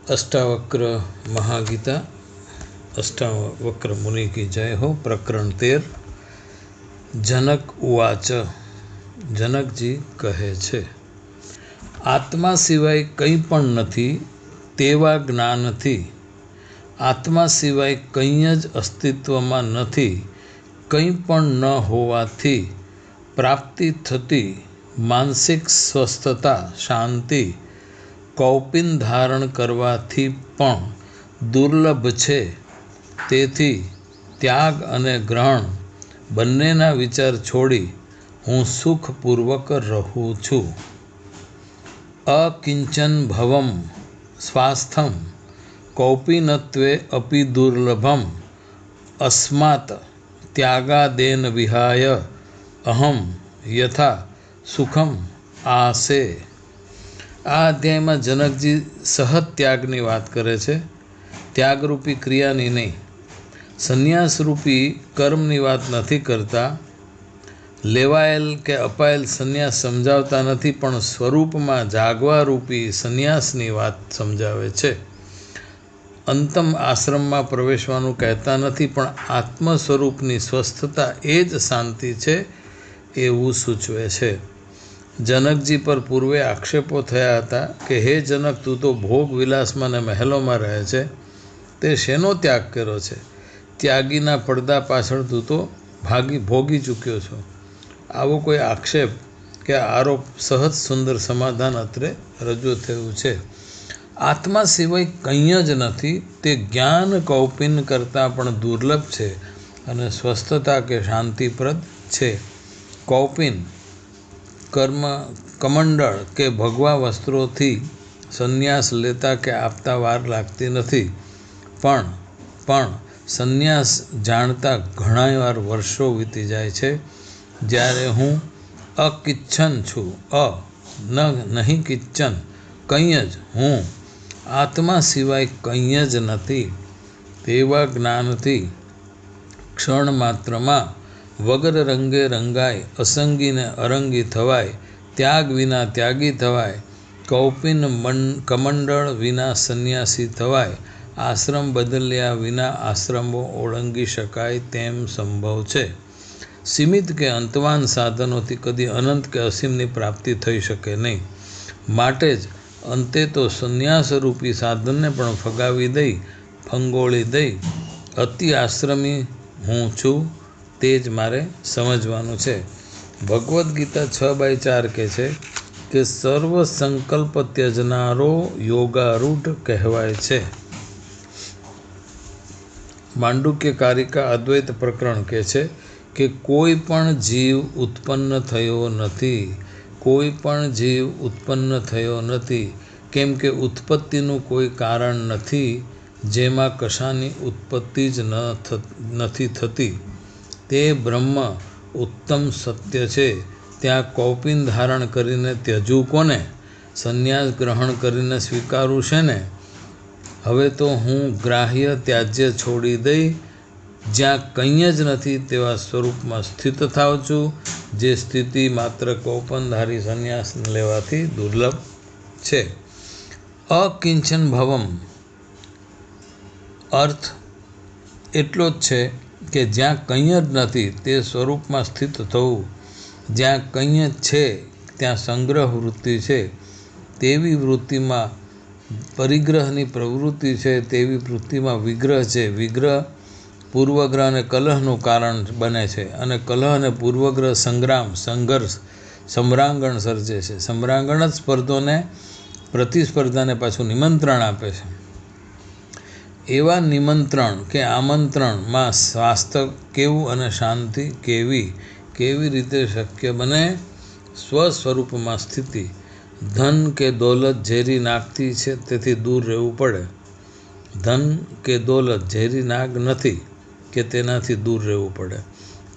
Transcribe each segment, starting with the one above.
अष्टावक्र महागीता अष्टावक्र मुनि की जय हो। प्रकरण 13। जनक उवाच। जनक जी कहे छे, आत्मा सिवाय कंई पण नथी तेवा ज्ञानथी, आत्मा सिवाय कंई ज अस्तित्वमां नथी, कंई पण न होवाथी प्राप्ति थती मानसिक स्वस्थता शांति कौपीन धारण करवाथी पण दुर्लभ छे। तेथी त्याग अने ग्रहण बंनेना विचार छोड़ी हूँ सुखपूर्वक रहूँ छूँ। अकिंचन भवम स्वास्थम कौपीनत्वे अपि दुर्लभम, अस्मात् त्यागादेन विहाय अहम यथा सुखम आसे। आ अध्याय में जनकजी सहज त्यागनी बात करे छे, त्यागरूपी क्रियानी नहीं। संन्यास रूपी कर्मनी बात नहीं करता, लेवायेल के अपायेल संन्यास समझावता नहीं, पण स्वरूप में जागवा रूपी संन्यासनी बात समझावे छे। अंतम आश्रम में प्रवेशवानुं कहता नहीं, पण आत्म स्वरूपनी स्वस्थता एज शांति छे एवुं सूचवे छे। जनकजी पर पूर्वे आक्षेपो थया हता कि हे जनक, तू तो भोग विलास में महलों में रहे छे, ते शेनो त्याग कर्यो छे? त्यागीना પડદા पाछळ तू तो भोगी चूक्यो छो। आवो कोई आक्षेप के आरोप सहज सुंदर समाधान अत्रे रजू थयुं छे। आत्मा सिवाय कंई ज नथी, ते ज्ञान कौपीन करता पण दुर्लभ छे अने स्वस्थता के शांतिप्रद छे। कौपीन कर्म कमंडल के भगवा वस्त्रों थी संन्यास लेता के आपता वार लागती नहीं, पण संन्यास जाणता घणाय वार वर्षों वीती जाय छे। ज्यारे हूँ अकिच्छन छूँ, नहीं किच्चन, कंई ज हूँ, आत्मा सिवाय कंई ज नथी तेवा ज्ञानथी क्षण मात्र में वगर रंगे रंगाय, असंगी ने अरंगी थवाय, त्याग विना त्यागी थवाय, कौपीन कमंडल विना सन्यासी थवाय, आश्रम बदल्या विना आश्रमों ओळंगी शकाय तेम संभव छे। सीमित के अंतवान साधनों थी कदी अनंत के असीमनी प्राप्ति थई शके नहीं। माटे ज अंते तो संन्यास रूपी साधन ने पण फगावी दई, फंगोळी दई अति आश्रमी हूँ छूँ तेज मारे समझवानुं छे। भगवद गीता 6/4 के छे कि सर्व संकल्प त्यजनारो योगारूढ़ कहवाय छे। मांडुक्य कारिका अद्वैत प्रकरण के छे कि कोई पण जीव उत्पन्न थयो नथी, कोई पण जीव उत्पन्न थयो नथी, केम के उत्पत्तिनुं कोई कारण नथी जेमां कशानी उत्पत्ति ज नथी थती। ते ब्रह्म उत्तम सत्य छे। त्यां कौपीन धारण करीने त्यजू कोने, संन्यास ग्रहण करीने स्वीकारू शेने। हवे तो हूँ ग्राह्य त्याज्य छोड़ी दई ज्यां कंई ज नथी तेवा स्वरूप में स्थित थाव छूं, जे स्थिति मात्र कौपनधारी संन्यास लेवाथी दुर्लभ छे। अकिंचन भवम अर्थ एटलो ज छे कि ज्यां कंई ज नथी ते स्वरूप में स्थित थवुं, ज्यां कंई छे त्यां संग्रह वृत्ति छे, तेवी वृत्ति में परिग्रहनी प्रवृत्ति छे, तेवी वृत्ति में विग्रह छे। विग्रह पूर्वग्रह ने कलहનું कारण बने छे अने कलह ने पूर्वग्रह संग्राम संघर्ष सम्रांगण सर्जे छे। सम्रांगण ज स्पर्धोने प्रतिस्पर्धा ने पाछुं निमंत्रण आपे छे। एवा निमंत्रण के आमंत्रण में स्वास्थ्य केवुं अने शांति केवी रीते शक्य बने? स्वस्वरूप में स्थिति। धन के दौलत झेरी नागती छे, तेथी दूर रहेवुं पड़े। धन के दौलत झेरी नाग नथी के तेनाथी दूर रहेवुं पड़े।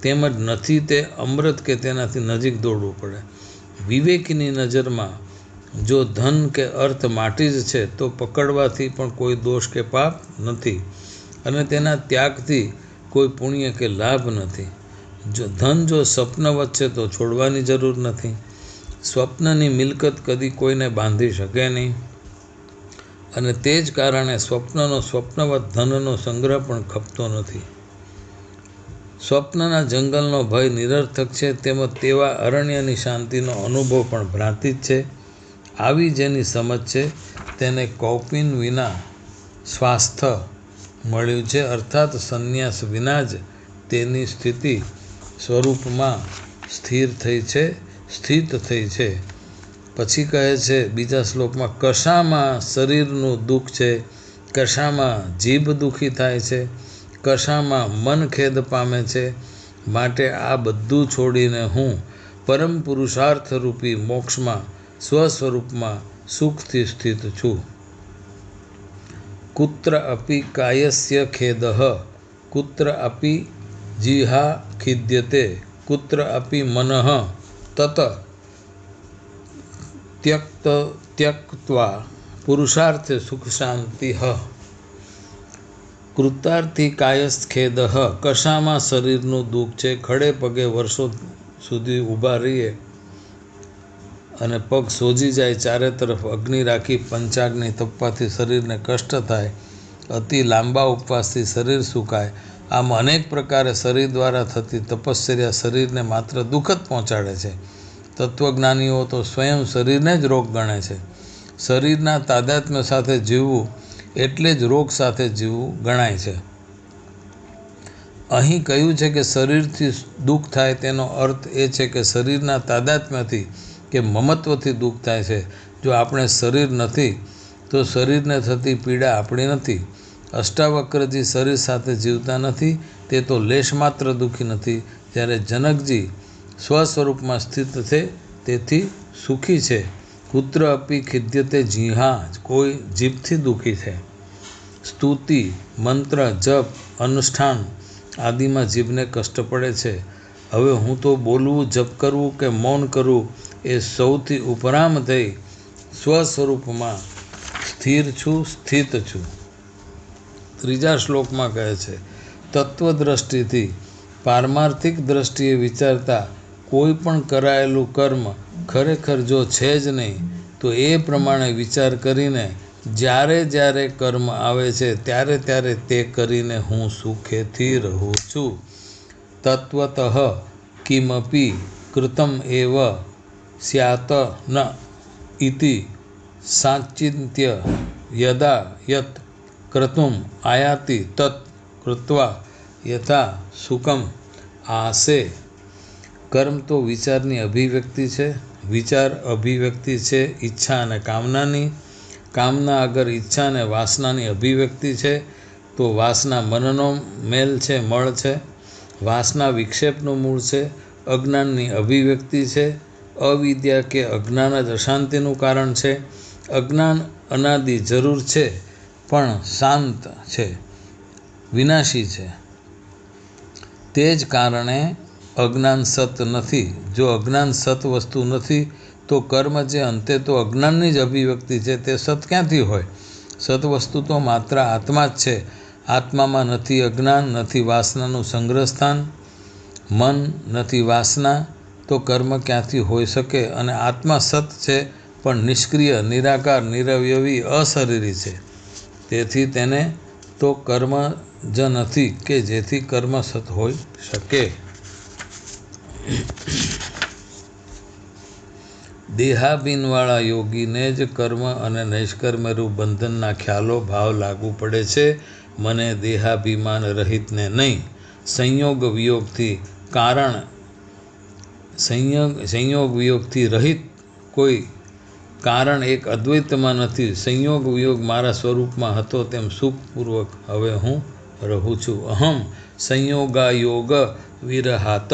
तेमज नथी ते अमृत के तेनाथी नजीक दौड़वुं पड़े। विवेकीनी नजर में जो धन के अर्थ माटी ज छे तो पकड़वाथी पण कोई दोष के पाप नथी अने तेना त्यागथी कोई पुण्य के लाभ नथी। जो स्वप्नवत छे तो छोड़वानी जरूर नथी। स्वप्ननी मिलकत कदी कोईने बांधी शके नहीं। અને તે જ કારણે સ્વપ્નનો સ્વપ્નવત ધનનો સંગ્રહ પણ ખપતો નથી. સ્વપ્નના જંગલનો ભય નિરર્થક છે, તેમજ તેવા અરણ્યની શાંતિનો અનુભવ પણ ભ્રાંતિ જ છે. આવી જેની સમજ છે તેને કૌપીન વિના સ્વાસ્થ્ય મળ્યું છે, અર્થાત સંન્યાસ વિના જ તેની સ્થિતિ સ્વરૂપમાં સ્થિત થઈ છે. પછી કહે છે બીજા શ્લોકમાં, કશામાં શરીરનું દુઃખ છે, કશામાં જીભ દુઃખી થાય છે, કશામાં મન ખેદ પામે છે. માટે આ બધું છોડીને હું પરમ પુરુષાર્થ રૂપી મોક્ષમાં સ્વસ્વરૂપમાં સુખથી સ્થિત છું. કુત્ર અપી કાયસ્ય ખેદઃ, કુત્ર અપી જીહા ખિદ્યતે, કુત્ર અપી મનઃ તત ત્યક્ત્વા પુરુષાર્થે સુખ શાંતિઃ. કૃતાર્થી કાયસ્થ ખેદઃ, કશામાં શરીરનું દુઃખ છે, ખડે પગે વર્ષો સુધી ઊભા રહીએ અને પગ સોજી જાય, ચારે તરફ અગ્નિ રાખી પંચાગ્નિ તપવાથી શરીરને કષ્ટ થાય, અતિ લાંબા ઉપવાસથી શરીર સુકાય. આમ અનેક પ્રકારે શરીર દ્વારા થતી તપશ્ચર્યા શરીરને માત્ર દુઃખ જ પહોંચાડે છે. તત્વજ્ઞાનીઓ તો સ્વયં શરીરને જ રોગ ગણે છે. શરીરના તાદાત્મ્ય સાથે જીવવું એટલે જ રોગ સાથે જીવવું ગણાય છે. અહીં કહ્યું છે કે શરીરથી દુઃખ થાય તેનો અર્થ એ છે કે શરીરના તાદાત્મ્યથી કે મમત્વથી દુઃખ થાય છે. જો આપણે શરીર નથી તો શરીરને થતી પીડા આપણી નથી. અષ્ટાવક્રજી શરીર સાથે જીવતા નથી, તે તો લેશ માત્ર દુઃખી નથી, જ્યારે જનકજી સ્વસ્વરૂપમાં સ્થિત છે તેથી સુખી છે. કુત્ર અપી ખિદ્યતે જીહા, કોઈ જીભથી દુઃખી છે. સ્તુતિ, મંત્ર, જપ, અનુષ્ઠાન આદિમાં જીભને કષ્ટ પડે છે. હવે હું તો બોલવું, જપ કરવું કે મૌન કરવું એ સૌથી ઉપરામ થઈ સ્વસ્વરૂપમાં સ્થિત છું. ત્રીજા શ્લોકમાં કહે છે, તત્વદ્રષ્ટિથી પારમાર્થિક દ્રષ્ટિએ વિચારતા કોઈ પણ કરાયેલું કર્મ ખરેખર જો છે જ નહીં, તો એ પ્રમાણે વિચાર કરીને જ્યારે જ્યારે કર્મ આવે છે ત્યારે ત્યારે તે કરીને હું સુખેથી રહું છું. તત્વતઃ કિમપી કૃતમ એવ સ્યાત ન ઇતિ સાચિંત્ય યદા યત ક્રતુમ આયાતિ તત કૃત્વા યથા સુખમ આસે. કર્મ તો વિચારની અભિવ્યક્તિ છે, વિચાર અભિવ્યક્તિ છે ઈચ્છા અને કામનાની, કામના અગર ઈચ્છા અને વાસનાની અભિવ્યક્તિ છે, તો વાસના મનનો મેલ છે, મળ છે. વાસના વિક્ષેપનું મૂળ છે, અજ્ઞાનની અભિવ્યક્તિ છે. અવિદ્યા કે અજ્ઞાન જ અશાંતિનું કારણ છે. અજ્ઞાન અનાદિ જરૂર છે પણ શાંત છે, વિનાશી છે. તે જ કારણે અજ્ઞાન સત નથી. જો અજ્ઞાન સત વસ્તુ નથી તો કર્મ જે અંતે તો અજ્ઞાનની જ અભિવ્યક્તિ છે તે સત ક્યાંથી હોય? સત વસ્તુ તો માત્ર આત્મા જ છે. આત્મામાં નથી અજ્ઞાન, નથી વાસનાનું સંગ્રહસ્થાન, મન નથી વાસના, તો કર્મ ક્યાંથી હોઈ શકે? અને આત્મા સત છે પણ નિષ્ક્રિય, નિરાકાર, નિરવયવી, અશરીરી છે. તેથી તેને તો કર્મ જ નથી કે જેથી કર્મ સત હોઈ શકે. દેહાભિનવાળા યોગીને જ કર્મ અને નૈષ્કર્મ્યરૂપ બંધનના ખ્યાલો ભાવ લાગુ પડે છે, મને દેહાભિમાન રહિતને નહીં. સંયોગ વિયોગથી રહિત કોઈ કારણ એક અદ્વૈતમાં નથી. સંયોગ વિયોગ મારા સ્વરૂપમાં હતો તેમ સુખપૂર્વક હવે હું રહું છું. અહમ સંયોગાયોગ વિરહાત.